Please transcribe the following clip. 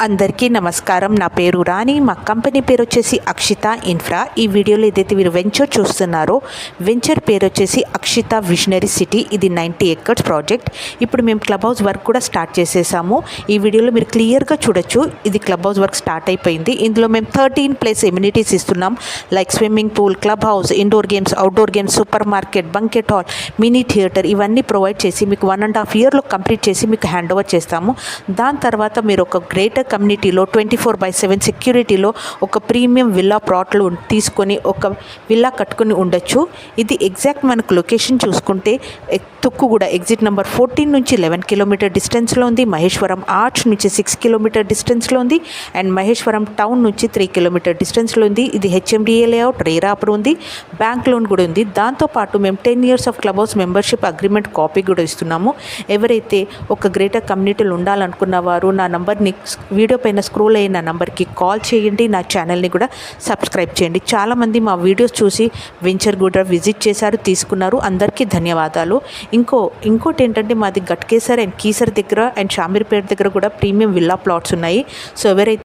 అందరికీ నమస్కారం. నా పేరు రాణి. మా కంపెనీ పేరు వచ్చేసి అక్షిత ఇన్ఫ్రా. ఈ వీడియోలో ఏదైతే మీరు వెంచర్ చూస్తున్నారో వెంచర్ పేరు వచ్చేసి అక్షిత విజనరీ సిటీ. ఇది 90 acres ప్రాజెక్ట్. ఇప్పుడు మేము క్లబ్ హౌస్ వర్క్ కూడా స్టార్ట్ చేసేసాము. ఈ వీడియోలో మీరు క్లియర్గా చూడొచ్చు. ఇది క్లబ్ హౌస్ వర్క్ స్టార్ట్ అయిపోయింది. ఇందులో మేము 13 ప్లేస్ ఎమ్యూనిటీస్ ఇస్తున్నాం. Like swimming pool, club house, indoor games, outdoor games, super market, banquet hall, mini theatre ఇవన్నీ ప్రొవైడ్ చేసి మీకు 1.5 yearలో కంప్లీట్ చేసి మీకు హ్యాండ్ ఓవర్ చేస్తాము. దాని తర్వాత మీరు ఒక గ్రేటర్ కమ్యూనిటీలో 24/7 సెక్యూరిటీలో ఒక ప్రీమియం విల్లా ప్లాట్లు తీసుకొని ఒక విల్లా కట్టుకొని ఉండొచ్చు. ఇది ఎగ్జాక్ట్ మనకు లొకేషన్ చూసుకుంటే తుక్కుగూడ ఎగ్జిట్ నెంబర్ 14 నుంచి 11 కిలోమీటర్ డిస్టెన్స్లో ఉంది. మహేశ్వరం ఆర్చ్ నుంచి 6 కిలోమీటర్ డిస్టెన్స్లో ఉంది. అండ్ మహేశ్వరం టౌన్ నుంచి 3 కిలోమీటర్ డిస్టెన్స్లో ఉంది. ఇది హెచ్ఎండిఏ లేఅవుట్, రేరా అప్రూవ్ ఉంది, బ్యాంక్ లోన్ కూడా ఉంది. దాంతోపాటు మేము 10 years of club house membership agreement copy కూడా ఇస్తున్నాము. ఎవరైతే ఒక గ్రేటర్ కమ్యూనిటీలో ఉండాలనుకున్న వారు నా నంబర్ని వీడియో పైన స్క్రోల్ అయిన నంబర్కి కాల్ చేయండి. నా ఛానల్ని కూడా సబ్స్క్రైబ్ చేయండి. చాలామంది మా వీడియోస్ చూసి వెంచర్ కూడా విజిట్ చేశారు, తీసుకున్నారు. అందరికీ ధన్యవాదాలు. ఇంకోటి ఏంటంటే మాది గట్కేసర్ అండ్ కీసర్ దగ్గర అండ్ షామీర్పేట దగ్గర కూడా ప్రీమియం విల్లా ప్లాట్స్ ఉన్నాయి. సో ఎవరైతే